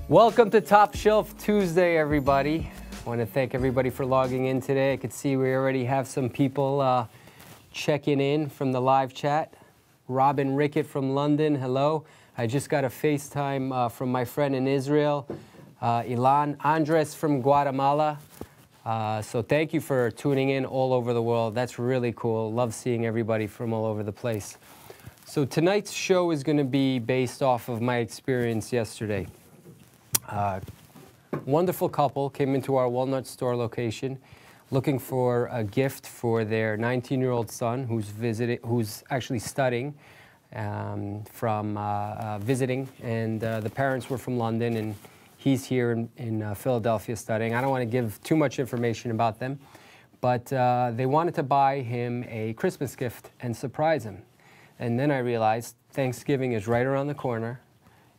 Welcome to Top Shelf Tuesday, everybody. I want to thank everybody for logging in today. I could see we already have some people checking in from the live chat. Robin Rickett from London, hello. I just got a FaceTime from my friend in Israel, Ilan Andres from Guatemala. So thank you for tuning in all over the world. That's really cool. Love seeing everybody from all over the place. So tonight's show is going to be based off of my experience yesterday. Wonderful couple came into our Walnut store location looking for a gift for their 19-year-old son who's actually studying visiting, and the parents were from London, and he's here in Philadelphia studying. I don't want to give too much information about them, but they wanted to buy him a Christmas gift and surprise him. And then I realized Thanksgiving is right around the corner.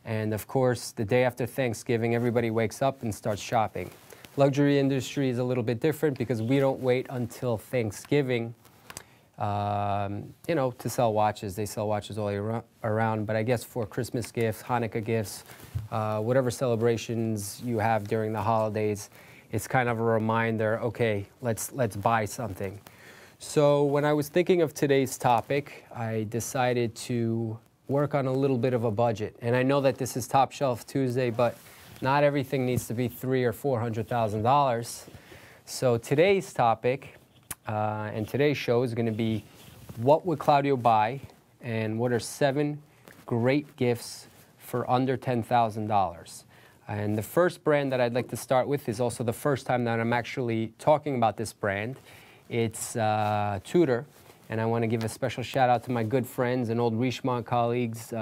And of course, the day after Thanksgiving, everybody wakes up and starts shopping. Luxury industry is a little bit different because we don't wait until Thanksgiving, to sell watches. They sell watches all year around, but I guess for Christmas gifts, Hanukkah gifts, whatever celebrations you have during the holidays, it's kind of a reminder, okay, let's buy something. So when I was thinking of today's topic, I decided to work on a little bit of a budget. And I know that this is Top Shelf Tuesday, but not everything needs to be $300,000 or $400,000. So today's topic and today's show is going to be what would Claudio buy, and what are 7 great gifts for under $10,000. And the first brand that I'd like to start with is also the first time that I'm actually talking about this brand. It's Tudor. And I want to give a special shout out to my good friends and old Richemont colleagues,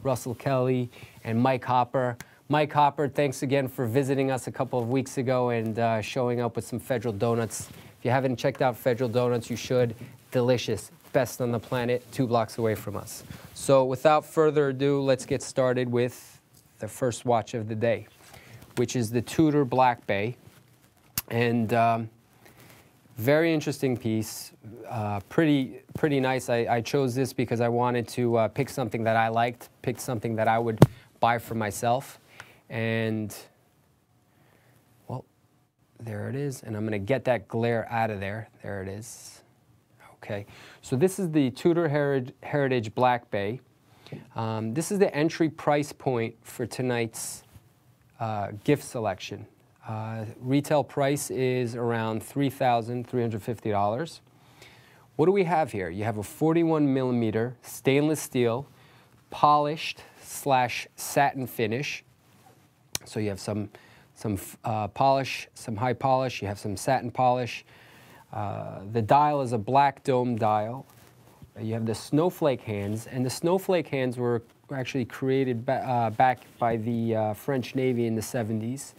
Russell Kelly and Mike Hopper. Mike Hopper, thanks again for visiting us a couple of weeks ago and showing up with some Federal Donuts. If you haven't checked out Federal Donuts, you should. Delicious, best on the planet, 2 blocks away from us. So without further ado, let's get started with the first watch of the day, which is the Tudor Black Bay. And very interesting piece, pretty nice. I chose this because I wanted to pick something that I liked, pick something that I would buy for myself. And, well, there it is. And I'm going to get that glare out of there. There it is. Okay. So this is the Tudor Heritage Black Bay. This is the entry price point for tonight's gift selection. Retail price is around $3,350. What do we have here? You have a 41mm stainless steel, polished / satin finish. So you have some polish, some high polish. You have some satin polish. The dial is a black dome dial. You have the snowflake hands, and the snowflake hands were actually created back by the French Navy in the 70s.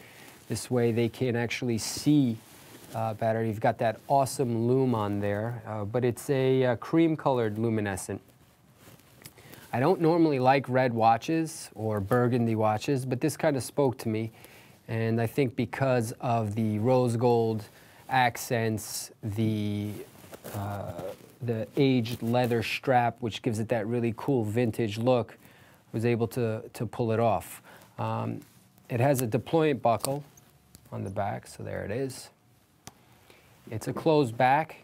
This way they can actually see better. You've got that awesome lume on there, but it's a cream-colored luminescent. I don't normally like red watches or burgundy watches, but this kind of spoke to me. And I think because of the rose gold accents, the aged leather strap, which gives it that really cool vintage look, I was able to pull it off. It has a deployment buckle on the back, so there it is. It's a closed back.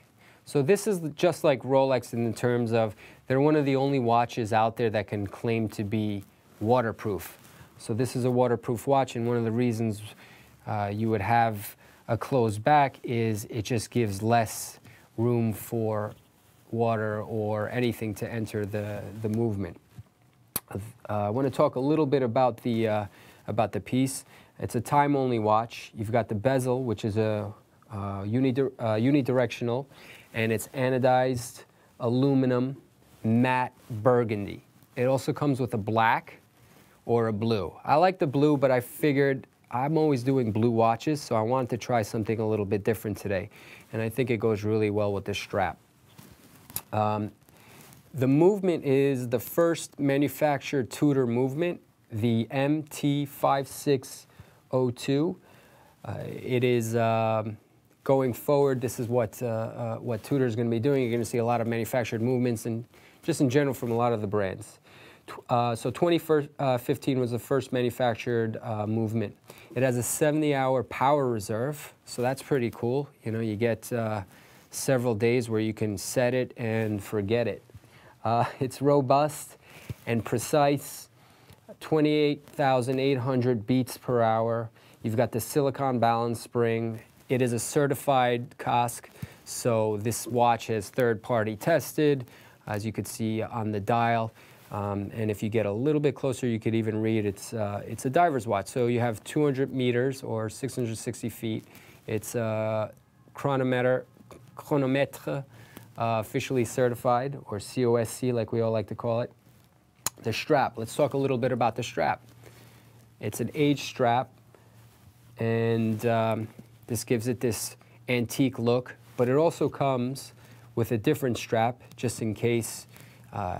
So this is just like Rolex in terms of they're one of the only watches out there that can claim to be waterproof. So this is a waterproof watch, and one of the reasons you would have a closed back is it just gives less room for water or anything to enter the movement. I want to talk a little bit about the piece. It's a time-only watch. You've got the bezel, which is a unidirectional, and it's anodized aluminum matte burgundy. It also comes with a black or a blue. I like the blue, but I figured I'm always doing blue watches, so I wanted to try something a little bit different today. And I think it goes really well with this strap. The movement is the first manufactured Tudor movement, the MT5602. It is going forward. This is what Tudor is going to be doing. You're going to see a lot of manufactured movements, and just in general from a lot of the brands. So 2015 was the first manufactured movement. It has a 70-hour power reserve, so that's pretty cool. You know, you get several days where you can set it and forget it. It's robust and precise, 28,800 beats per hour. You've got the silicone balance spring. It is a certified COSC, so this watch is third-party tested, as you could see on the dial. And if you get a little bit closer, you could even read it's a diver's watch. So you have 200 meters or 660 feet. It's chronometer officially certified, or COSC like we all like to call it. The strap, let's talk a little bit about the strap. It's an aged strap, and this gives it this antique look, but it also comes with a different strap just in case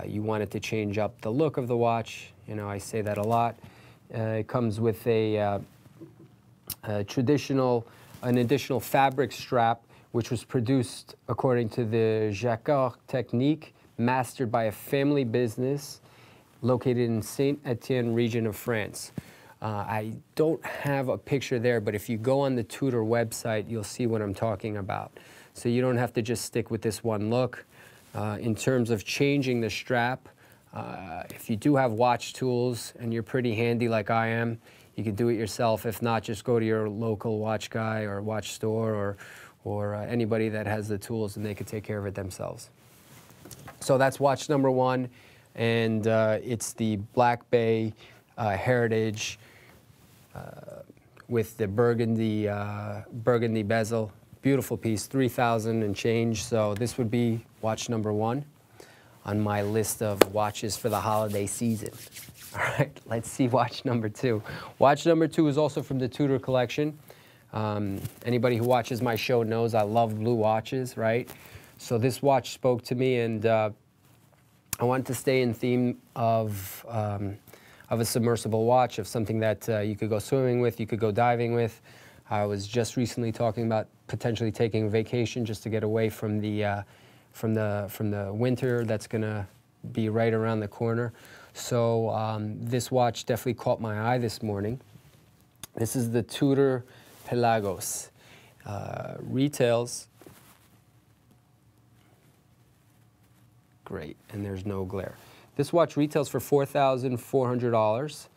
you wanted to change up the look of the watch. You know, I say that a lot. It comes with an additional fabric strap, which was produced according to the Jacquard technique, mastered by a family business located in Saint-Étienne region of France. I don't have a picture there, but if you go on the Tudor website, you'll see what I'm talking about. So you don't have to just stick with this one look. In terms of changing the strap, if you do have watch tools and you're pretty handy like I am, you can do it yourself. If not, just go to your local watch guy or watch store or anybody that has the tools, and they could take care of it themselves. So that's watch number one, and it's the Black Bay Heritage with the burgundy bezel. Beautiful piece, 3,000 and change. So this would be watch number one on my list of watches for the holiday season. All right, let's see watch number two. Watch number two is also from the Tudor collection. Anybody who watches my show knows I love blue watches, right? So this watch spoke to me, and I wanted to stay in theme of a submersible watch, of something that you could go swimming with, you could go diving with. I was just recently talking about potentially taking a vacation just to get away from the winter that's going to be right around the corner. So this watch definitely caught my eye this morning. This is the Tudor Pelagos. Retails, great, and there's no glare. This watch retails for $4,400.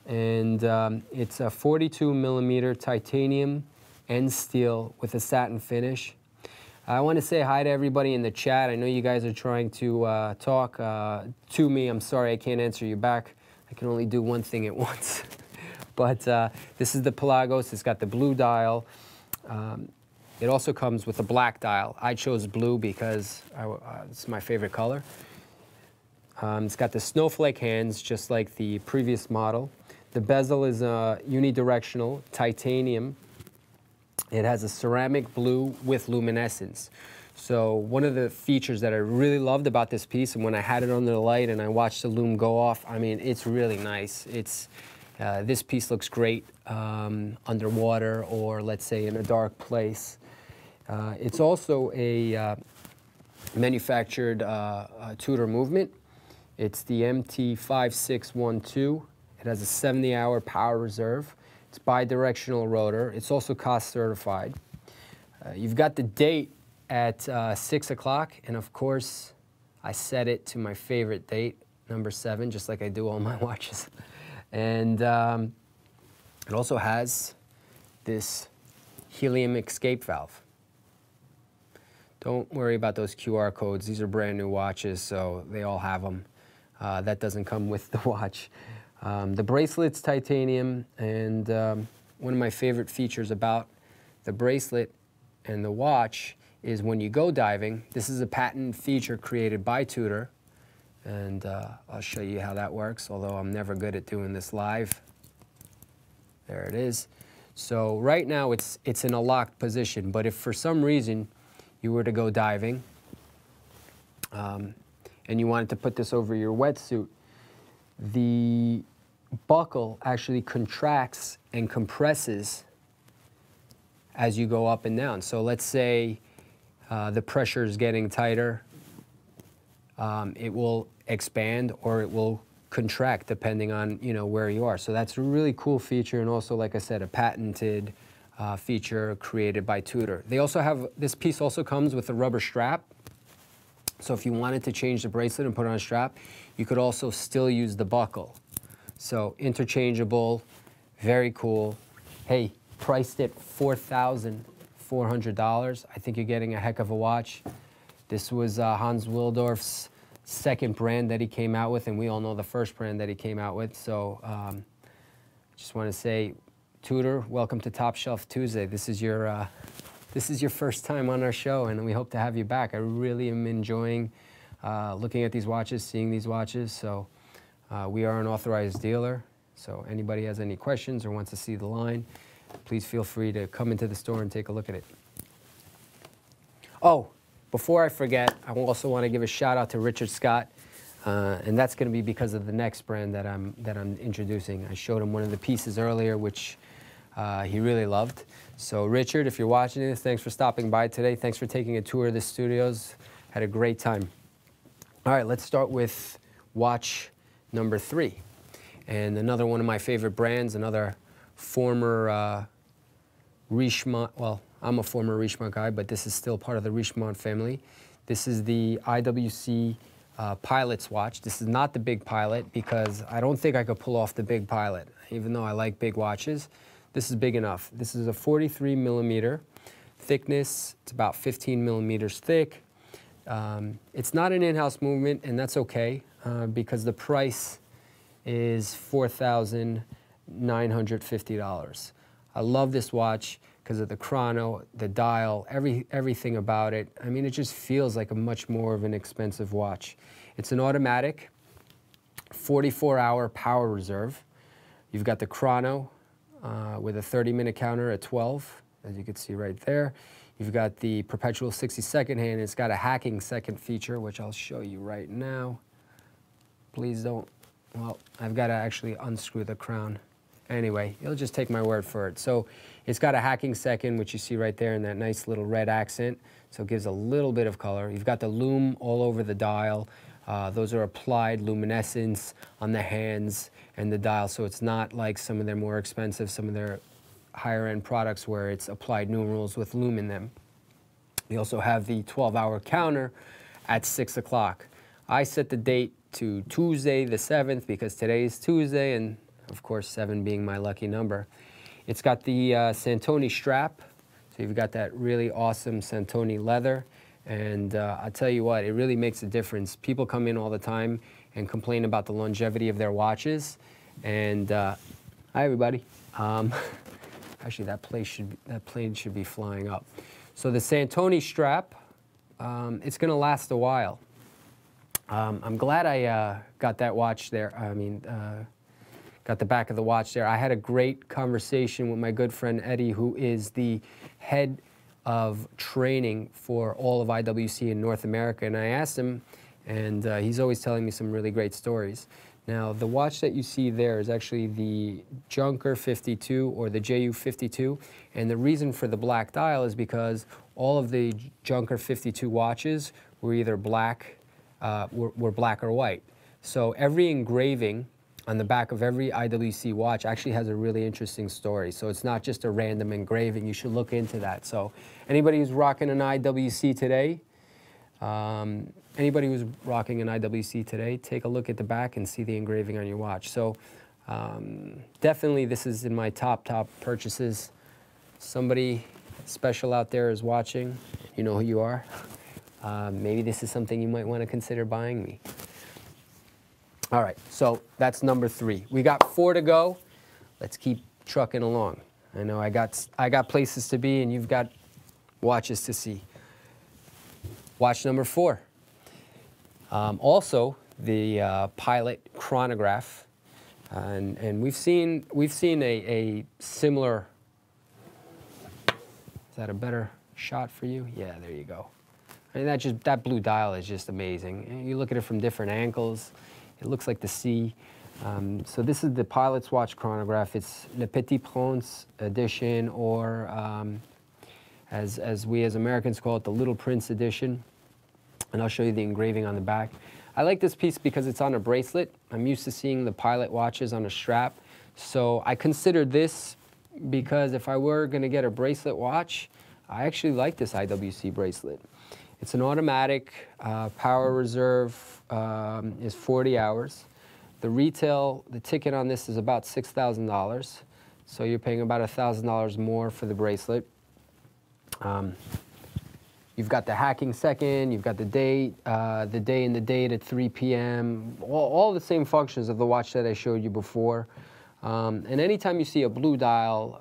And it's a 42mm titanium and steel with a satin finish. I want to say hi to everybody in the chat. I know you guys are trying to talk to me. I'm sorry I can't answer you back. I can only do one thing at once. But this is the Pelagos. It's got the blue dial. It also comes with a black dial. I chose blue because it's my favorite color. It's got the snowflake hands, just like the previous model. The bezel is unidirectional, titanium. It has a ceramic blue with luminescence. So one of the features that I really loved about this piece, and when I had it under the light and I watched the lume go off, I mean, it's really nice. This piece looks great underwater, or let's say in a dark place. It's also a manufactured Tudor movement. It's the MT5612. It has a 70-hour power reserve. It's bi-directional rotor. It's also COSC certified. You've got the date at 6 o'clock, and of course, I set it to my favorite date, number 7, just like I do all my watches. And it also has this helium escape valve. Don't worry about those QR codes. These are brand new watches, so they all have them. That doesn't come with the watch. The bracelet's titanium, and one of my favorite features about the bracelet and the watch is when you go diving, this is a patent feature created by Tudor, and I'll show you how that works, although I'm never good at doing this live. There it is. So right now it's in a locked position, but if for some reason you were to go diving and you wanted to put this over your wetsuit, the buckle actually contracts and compresses as you go up and down. So let's say the pressure is getting tighter, it will expand or it will contract depending on where you are. So that's a really cool feature, and also, like I said, a patented feature created by Tudor. They also have, this piece also comes with a rubber strap. So if you wanted to change the bracelet and put on a strap, you could also still use the buckle. So interchangeable, very cool. Hey, priced at $4,400. I think you're getting a heck of a watch. This was Hans Willdorf's second brand that he came out with, and we all know the first brand that he came out with. So just want to say, Tudor, welcome to Top Shelf Tuesday. This is your first time on our show, and we hope to have you back. I really am enjoying looking at these watches, seeing these watches. So we are an authorized dealer. So anybody has any questions or wants to see the line, please feel free to come into the store and take a look at it. Oh, before I forget, I also want to give a shout out to Richard Scott, and that's going to be because of the next brand that I'm introducing. I showed him one of the pieces earlier, which he really loved. So Richard, if you're watching this, thanks for stopping by today. Thanks for taking a tour of the studios. Had a great time. All right, let's start with watch number 3. And another one of my favorite brands, another former Richemont, well, I'm a former Richemont guy, but this is still part of the Richemont family. This is the IWC Pilot's watch. This is not the big Pilot because I don't think I could pull off the big Pilot, even though I like big watches. This is big enough. This is a 43 millimeter thickness. It's about 15 millimeters thick. It's not an in-house movement, and that's okay because the price is $4,950. I love this watch because of the chrono, the dial, everything about it. I mean, it just feels like a much more of an expensive watch. It's an automatic, 44-hour power reserve. You've got the chrono with a 30-minute counter at 12, as you can see right there. You've got the perpetual 60-second hand. It's got a hacking second feature, which I'll show you right now. Please don't. Well, I've got to actually unscrew the crown. Anyway, you'll just take my word for it. So it's got a hacking second, which you see right there in that nice little red accent. So it gives a little bit of color. You've got the lume all over the dial. Those are applied luminescence on the hands and the dial. So it's not like some of their more expensive, some of their higher end products where it's applied numerals with lume in them. You also have the 12-hour counter at 6 o'clock. I set the date to Tuesday the 7th because today is Tuesday, and of course 7 being my lucky number. It's got the Santoni strap, so you've got that really awesome Santoni leather, and I'll tell you what, it really makes a difference. People come in all the time and complain about the longevity of their watches, and hi everybody. Actually, that plane should be flying up. So the Santoni strap, it's going to last a while. I'm glad I got that watch there. Got the back of the watch there. I had a great conversation with my good friend Eddie, who is the head of training for all of IWC in North America. And I asked him, and he's always telling me some really great stories. Now, the watch that you see there is actually the Junker 52 or the JU 52. And the reason for the black dial is because all of the Junker 52 watches were either black, were black or white. So every engraving on the back of every IWC watch actually has a really interesting story. So it's not just a random engraving. You should look into that. So anybody who's rocking an IWC today, take a look at the back and see the engraving on your watch. So definitely this is in my top purchases. Somebody special out there is watching. You know who you are. Maybe this is something you might want to consider buying me. All right, so that's number 3. We got 4 to go. Let's keep trucking along. I know I got places to be, and you've got watches to see. Watch number 4. Also, the Pilot chronograph, and we've seen a similar. Is that a better shot for you? Yeah, there you go. I mean, that blue dial is just amazing. And you look at it from different angles, it looks like the sea. So this is the Pilot's watch chronograph. It's Le Petit Prince edition, or as we as Americans call it, the Little Prince edition. And I'll show you the engraving on the back. I like this piece because it's on a bracelet. I'm used to seeing the Pilot watches on a strap. So I considered this because if I were going to get a bracelet watch, I actually like this IWC bracelet. It's an automatic, power reserve is 40 hours. The ticket on this is about $6,000. So you're paying about $1,000 more for the bracelet. You've got the hacking second, you've got the date and the date at 3 p.m., all the same functions of the watch that I showed you before. And anytime you see a blue dial,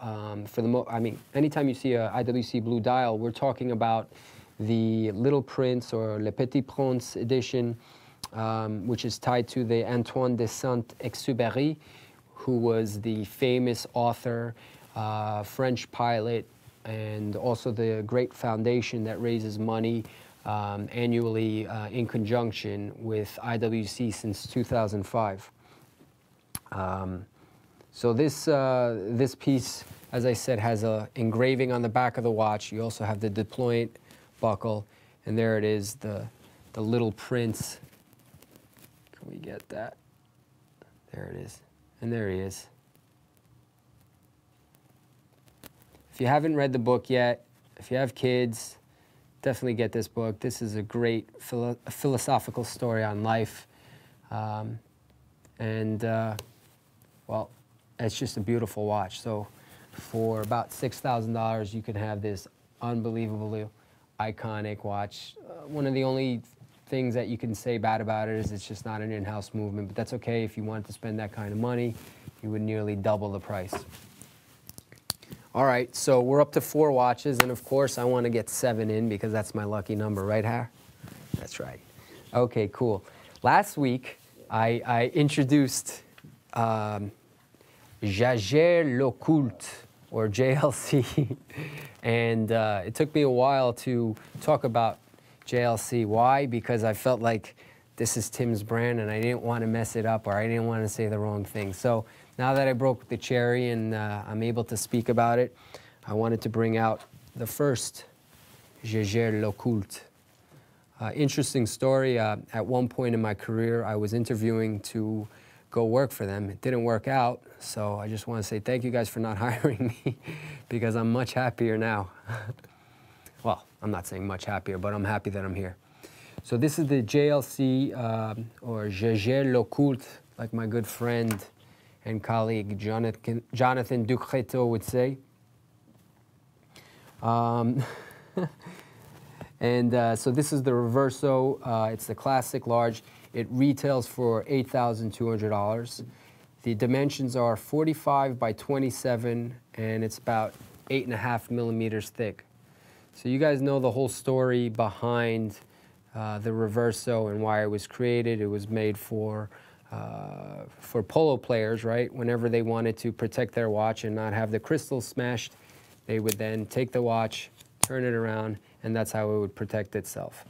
anytime you see a IWC blue dial, we're talking about the Little Prince or Le Petit Prince edition, which is tied to the Antoine de Saint-Exupéry, who was the famous author, French pilot, and also the great foundation that raises money annually in conjunction with IWC since 2005. So this piece, as I said, has an engraving on the back of the watch. You also have the deployant buckle, and there it is, the Little Prince. Can we get that? There it is, and there he is. If you haven't read the book yet, if you have kids, definitely get this book. This is a great philosophical story on life. Well, it's just a beautiful watch. So for about $6,000, you can have this unbelievably iconic watch. One of the only things that you can say bad about it is it's just not an in-house movement, but that's okay. If you wanted to spend that kind of money, you would nearly double the price. All right, so we're up to 4 watches, and of course I want to get 7 in because that's my lucky number, right, Har? That's right. Okay, cool. Last week I introduced Jaeger l'Occulte, or JLC, and it took me a while to talk about JLC. Why? Because I felt like this is Tim's brand and I didn't want to mess it up, or I didn't want to say the wrong thing. So now that I broke the cherry and I'm able to speak about it, I wanted to bring out the first Jaeger l'Occulte. Interesting story. At one point in my career, I was interviewing to go work for them. It didn't work out, so I just want to say thank you guys for not hiring me because I'm much happier now. Well, I'm not saying much happier, but I'm happy that I'm here. So this is the JLC, or Jaeger l'Occulte, like my good friend and colleague Jonathan Ducreto would say. So this is the Reverso. It's the classic large. It retails for $8,200. The dimensions are 45 by 27, and it's about 8.5 millimeters thick. So you guys know the whole story behind the Reverso and why it was created. It was made for polo players, right? Whenever they wanted to protect their watch and not have the crystals smashed, they would then take the watch, turn it around, and that's how it would protect itself.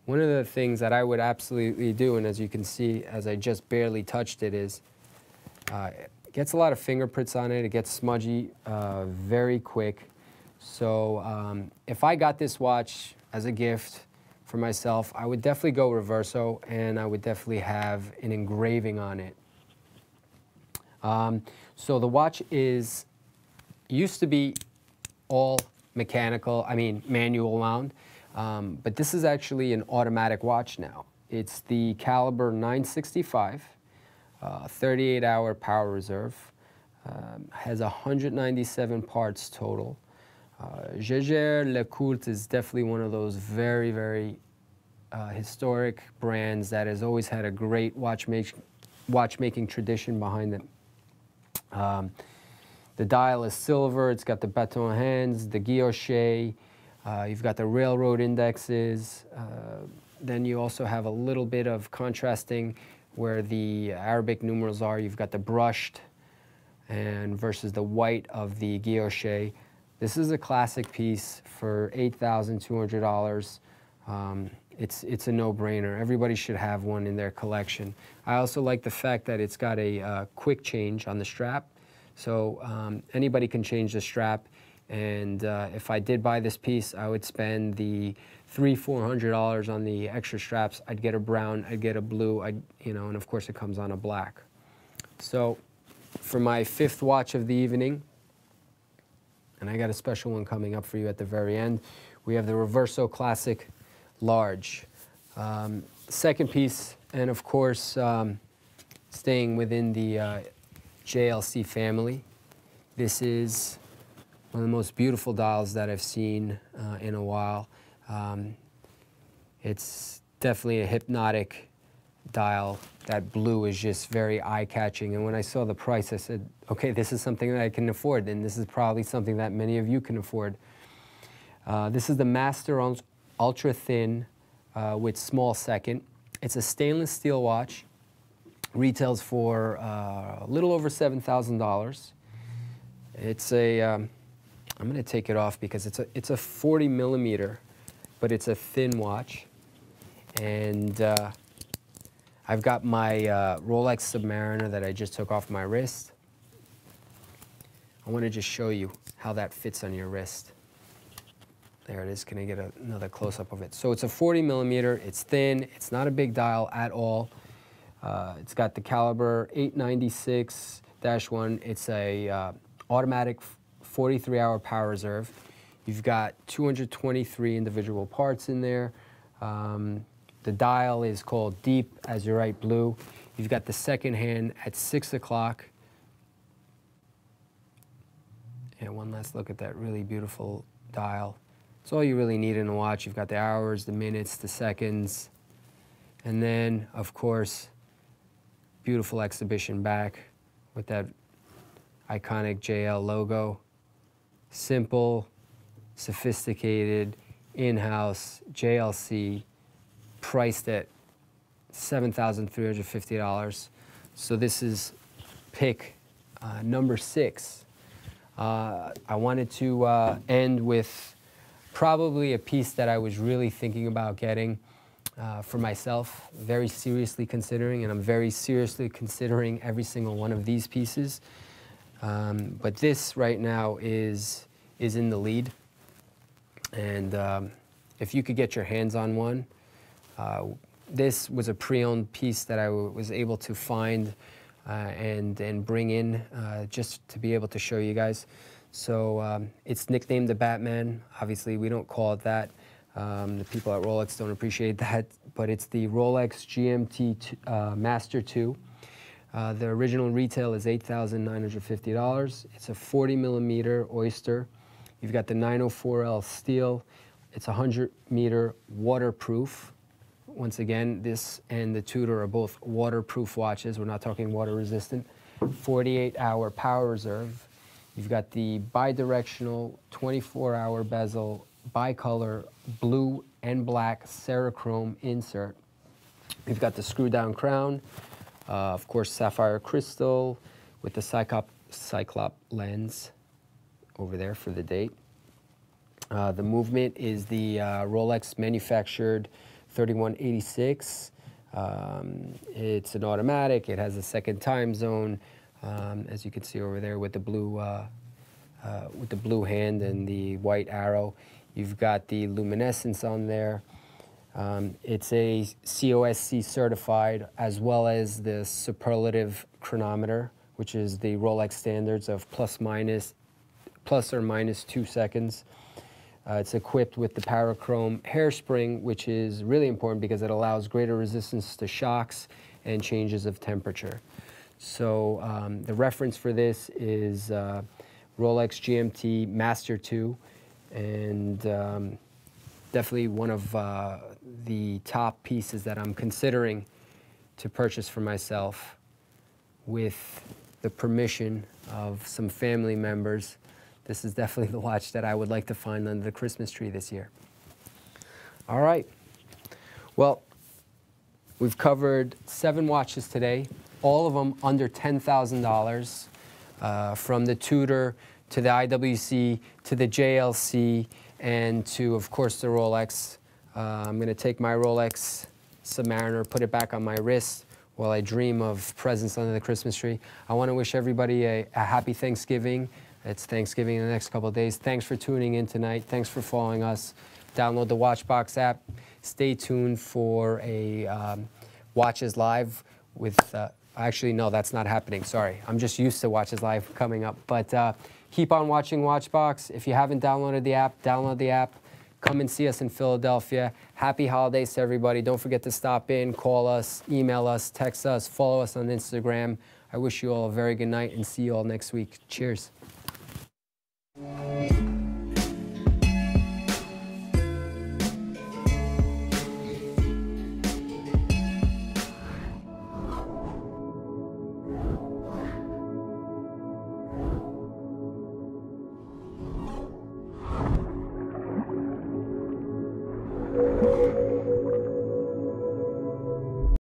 One of the things that I would absolutely do, and as you can see, as I just barely touched it, is it gets a lot of fingerprints on it. It gets smudgy very quick. So if I got this watch as a gift for myself, I would definitely go Reverso, and I would definitely have an engraving on it. So the watch used to be all mechanical, manual wound, but this is actually an automatic watch now. It's the caliber 965, 38-hour power reserve, has 197 parts total. Jaeger l'Occulte is definitely one of those very, very historic brands that has always had a great watchmaking tradition behind it. The dial is silver. It's got the baton hands, the guilloche. You've got the railroad indexes. Then you also have a little bit of contrasting where the Arabic numerals are. You've got the brushed and versus the white of the guilloche. This is a classic piece for $8,200. It's a no-brainer. Everybody should have one in their collection. I also like the fact that it's got a quick change on the strap. So anybody can change the strap. And if I did buy this piece, I would spend the $300–400 on the extra straps. I'd get a brown, I'd get a blue, and of course it comes on a black. So for my 5th watch of the evening, and I got a special one coming up for you at the very end, we have the Reverso Classic Large. Second piece, and of course, staying within the JLC family, this is one of the most beautiful dials that I've seen in a while. It's definitely a hypnotic dial. That blue is just very eye-catching, and when I saw the price, I said, okay, this is something that I can afford, and this is probably something that many of you can afford. This is the Master Ultra Thin with small second. It's a stainless steel watch. Retails for a little over $7,000. It's a, I'm going to take it off because it's a 40 millimeter, but it's a thin watch. And I've got my Rolex Submariner that I just took off my wrist. I want to just show you how that fits on your wrist. There it is. Can I get another close-up of it? So it's a 40 millimeter. It's thin. It's not a big dial at all. It's got the caliber 896-1. It's a automatic 43-hour power reserve. You've got 223 individual parts in there. The dial is called Deep Azurite Blue. You've got the second hand at 6 o'clock. And one last look at that really beautiful dial. It's all you really need in a watch. You've got the hours, the minutes, the seconds. And then, of course, beautiful exhibition back with that iconic JL logo. Simple, sophisticated, in-house, JLC, priced at $7,350. So this is pick number 6. I wanted to end with probably a piece that I was really thinking about getting for myself, very seriously considering, and I'm very seriously considering every single one of these pieces. But this right now is in the lead. And if you could get your hands on one, this was a pre-owned piece that I was able to find and bring in just to be able to show you guys. So it's nicknamed the Batman. Obviously, we don't call it that. The people at Rolex don't appreciate that, but it's the Rolex GMT Master 2. The original retail is $8,950. It's a 40 millimeter oyster. You've got the 904L steel. It's 100 meter waterproof. Once again, this and the Tudor are both waterproof watches. We're not talking water resistant. 48-hour power reserve. You've got the bi-directional 24-hour bezel, bicolor blue and black Cerachrome insert. You've got the screw-down crown, of course, sapphire crystal with the Cyclop lens over there for the date. The movement is the Rolex manufactured 3186. It's an automatic. It has a second time zone, as you can see over there with the blue hand and the white arrow. You've got the luminescence on there. It's a COSC certified, as well as the superlative chronometer, which is the Rolex standards of plus or minus 2 seconds. It's equipped with the Parachrome hairspring, which is really important because it allows greater resistance to shocks and changes of temperature. So the reference for this is Rolex GMT Master 2, and definitely one of the top pieces that I'm considering to purchase for myself. with the permission of some family members, this is definitely the watch that I would like to find under the Christmas tree this year. All right. Well, we've covered 7 watches today, all of them under $10,000, from the Tudor to the IWC to the JLC and to, of course, the Rolex. I'm going to take my Rolex Submariner, put it back on my wrist while I dream of presents under the Christmas tree. I want to wish everybody a happy Thanksgiving. It's Thanksgiving in the next couple of days. Thanks for tuning in tonight. Thanks for following us. Download the Watchbox app. Stay tuned for a Watches Live with, actually, no, that's not happening. Sorry. I'm just used to Watches Live coming up. But keep on watching Watchbox. If you haven't downloaded the app, download the app. Come and see us in Philadelphia. Happy holidays to everybody. Don't forget to stop in, call us, email us, text us, follow us on Instagram. I wish you all a very good night and see you all next week. Cheers.